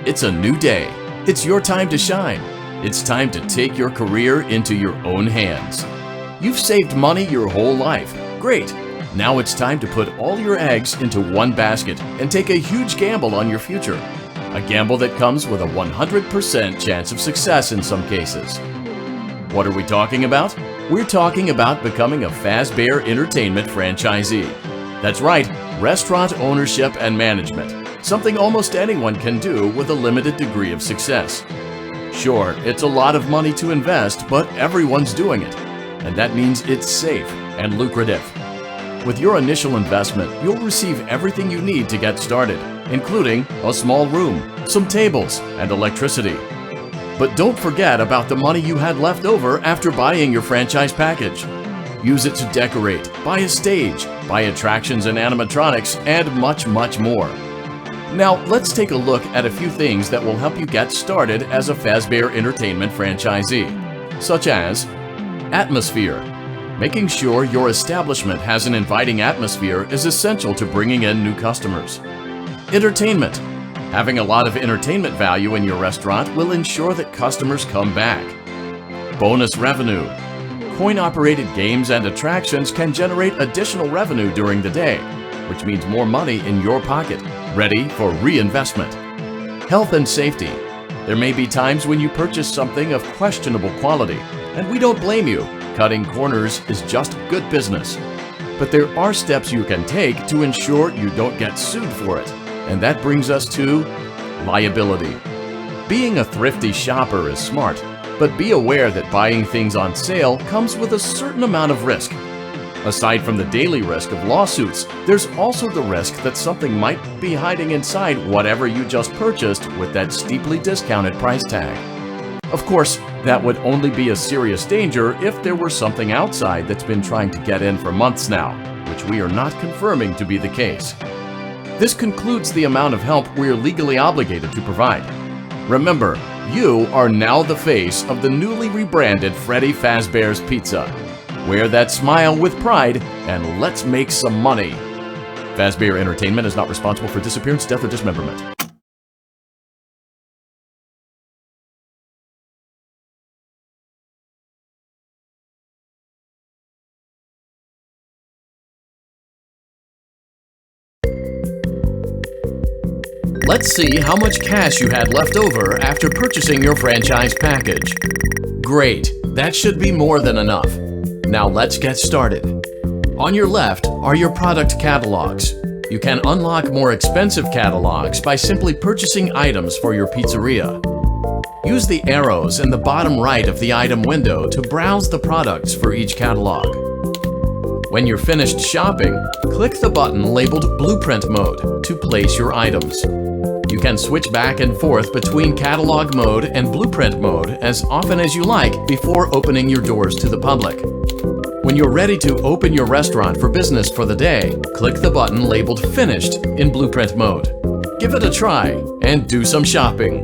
It's a new day. It's your time to shine. It's time to take your career into your own hands. You've saved money your whole life. Great. Now it's time to put all your eggs into one basket and take a huge gamble on your future. A gamble that comes with a 100% chance of success in some cases. What are we talking about? We're talking about becoming a Fazbear Entertainment franchisee. That's right, restaurant ownership and management. Something almost anyone can do with a limited degree of success. Sure, it's a lot of money to invest, but everyone's doing it. And that means it's safe and lucrative. With your initial investment, you'll receive everything you need to get started, including a small room, some tables, and electricity. But don't forget about the money you had left over after buying your franchise package. Use it to decorate, buy a stage, buy attractions and animatronics, and much, much more. Now, let's take a look at a few things that will help you get started as a Fazbear Entertainment franchisee, such as atmosphere. Making sure your establishment has an inviting atmosphere is essential to bringing in new customers. Entertainment. Having a lot of entertainment value in your restaurant will ensure that customers come back. Bonus revenue. Coin-operated games and attractions can generate additional revenue during the day, which means more money in your pocket, ready for reinvestment. Health and safety. There may be times when you purchase something of questionable quality, and we don't blame you. Cutting corners is just good business. But there are steps you can take to ensure you don't get sued for it. And that brings us to liability. Being a thrifty shopper is smart, but be aware that buying things on sale comes with a certain amount of risk. Aside from the daily risk of lawsuits, there's also the risk that something might be hiding inside whatever you just purchased with that steeply discounted price tag. Of course, that would only be a serious danger if there were something outside that's been trying to get in for months now, which we are not confirming to be the case. This concludes the amount of help we're legally obligated to provide. Remember, you are now the face of the newly rebranded Freddy Fazbear's Pizza. Wear that smile with pride, and let's make some money. Fazbear Entertainment is not responsible for disappearance, death, or dismemberment. Let's see how much cash you had left over after purchasing your franchise package. Great, that should be more than enough. Now let's get started. On your left are your product catalogs. You can unlock more expensive catalogs by simply purchasing items for your pizzeria. Use the arrows in the bottom right of the item window to browse the products for each catalog. When you're finished shopping, click the button labeled Blueprint Mode to place your items. You can switch back and forth between Catalog Mode and Blueprint Mode as often as you like before opening your doors to the public. When you're ready to open your restaurant for business for the day, click the button labeled Finished in Blueprint Mode. Give it a try and do some shopping.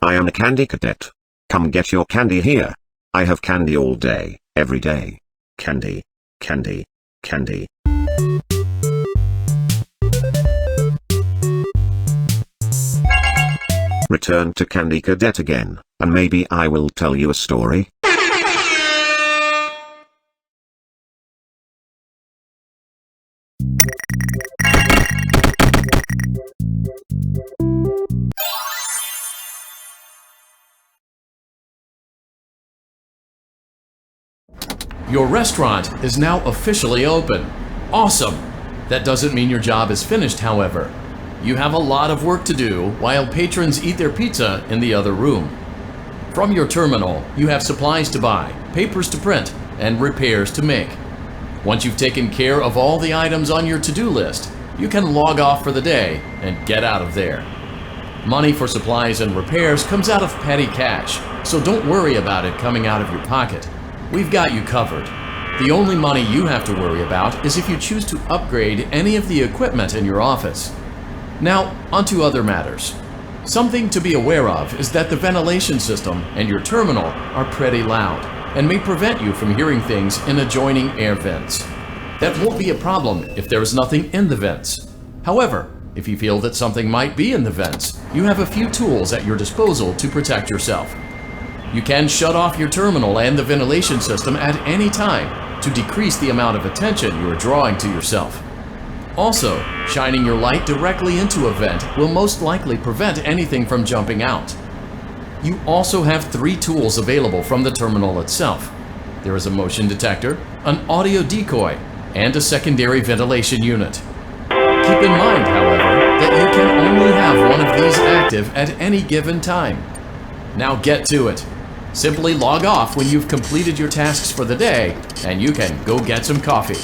I am a candy cadet. Come get your candy here. I have candy all day, every day. Candy, candy, candy. Return to Candy Cadet again, and maybe I will tell you a story. Your restaurant is now officially open. Awesome! That doesn't mean your job is finished, however. You have a lot of work to do while patrons eat their pizza in the other room. From your terminal, you have supplies to buy, papers to print, and repairs to make. Once you've taken care of all the items on your to-do list, you can log off for the day and get out of there. Money for supplies and repairs comes out of petty cash, so don't worry about it coming out of your pocket. We've got you covered. The only money you have to worry about is if you choose to upgrade any of the equipment in your office. Now, onto other matters. Something to be aware of is that the ventilation system and your terminal are pretty loud and may prevent you from hearing things in adjoining air vents. That won't be a problem if there is nothing in the vents. However, if you feel that something might be in the vents, you have a few tools at your disposal to protect yourself. You can shut off your terminal and the ventilation system at any time to decrease the amount of attention you are drawing to yourself. Also, shining your light directly into a vent will most likely prevent anything from jumping out. You also have 3 tools available from the terminal itself. There is a motion detector, an audio decoy, and a secondary ventilation unit. Keep in mind, however, that you can only have one of these active at any given time. Now get to it. Simply log off when you've completed your tasks for the day, and you can go get some coffee.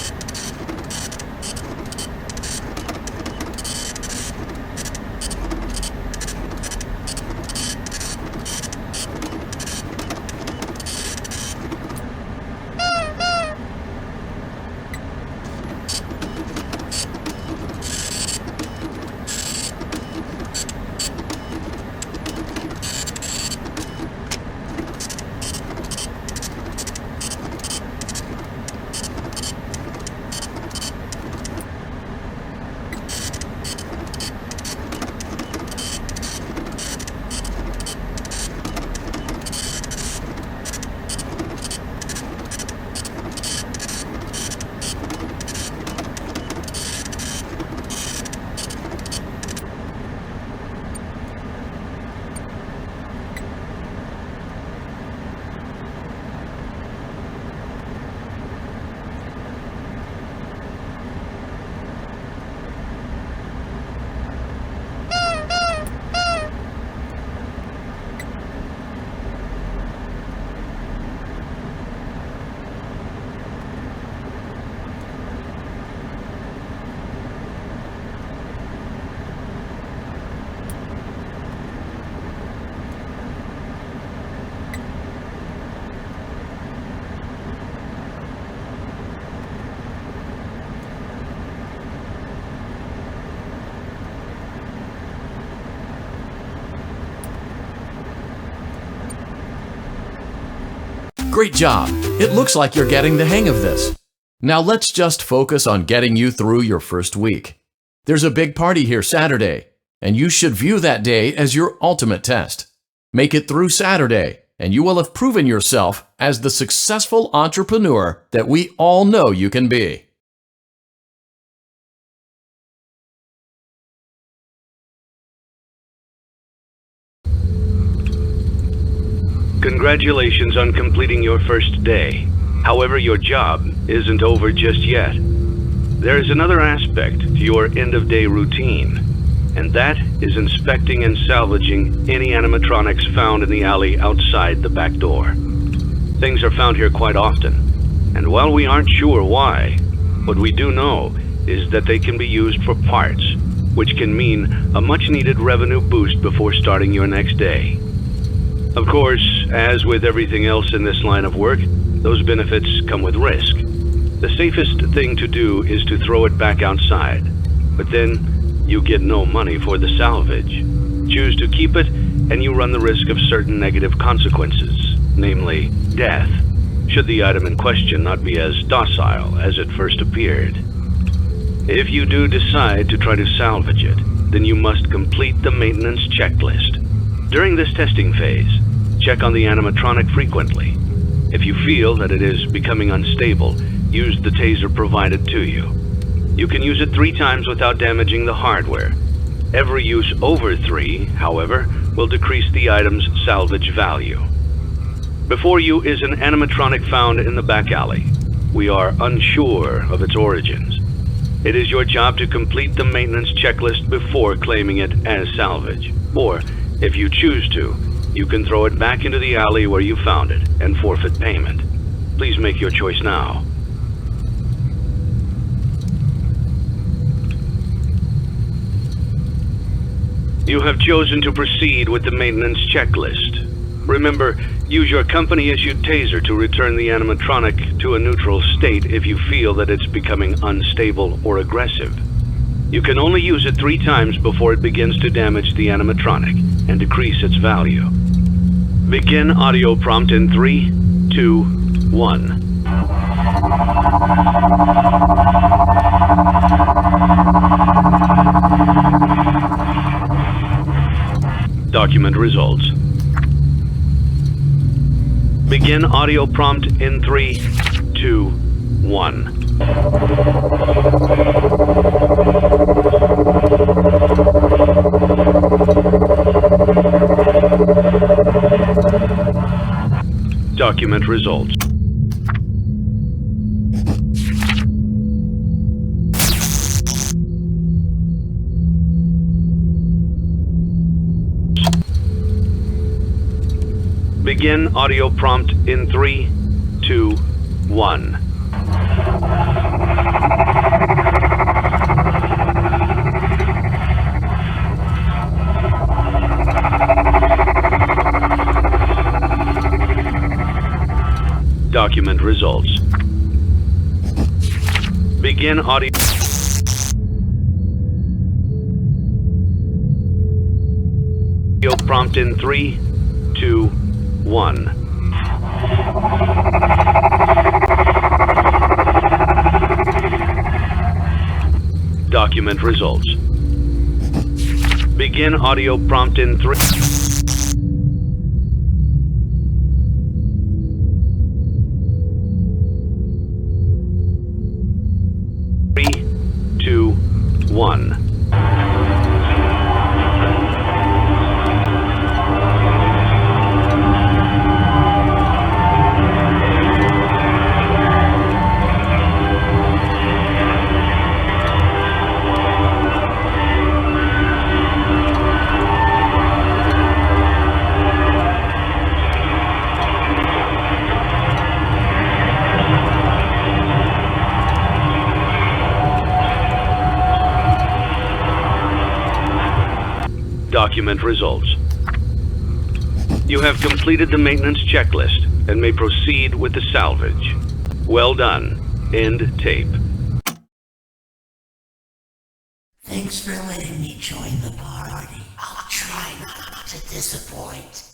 Great job! It looks like you're getting the hang of this. Now let's just focus on getting you through your first week. There's a big party here Saturday, and you should view that day as your ultimate test. Make it through Saturday, and you will have proven yourself as the successful entrepreneur that we all know you can be. Congratulations on completing your first day. However, your job isn't over just yet. There is another aspect to your end-of-day routine. and that is inspecting and salvaging any animatronics found in the alley outside the back door. Things are found here quite often, and while we aren't sure why, what we do know is that they can be used for parts, which can mean a much-needed revenue boost before starting your next day. Of course, as with everything else in this line of work, those benefits come with risk. The safest thing to do is to throw it back outside, but then you get no money for the salvage. Choose to keep it, and you run the risk of certain negative consequences, namely death, should the item in question not be as docile as it first appeared. If you do decide to try to salvage it, then you must complete the maintenance checklist. During this testing phase, check on the animatronic frequently. If you feel that it is becoming unstable, use the taser provided to you. You can use it 3 times without damaging the hardware. Every use over 3, however, will decrease the item's salvage value. Before you is an animatronic found in the back alley. We are unsure of its origins. It is your job to complete the maintenance checklist before claiming it as salvage. Or, if you choose to, you can throw it back into the alley where you found it and forfeit payment. Please make your choice now. You have chosen to proceed with the maintenance checklist. Remember, use your company-issued taser to return the animatronic to a neutral state if you feel that it's becoming unstable or aggressive. You can only use it 3 times before it begins to damage the animatronic and decrease its value. Begin audio prompt in 3, 2, 1. Document results. Begin audio prompt in 3, 2, 1. Document results. Begin audio prompt in 3, 2, 1. Document results. Begin audio prompt in 3, 2, 1. Document results. Begin audio prompt in 3. Document results. You have completed the maintenance checklist and may proceed with the salvage. Well done. End tape. Thanks for letting me join the party. I'll try not to disappoint.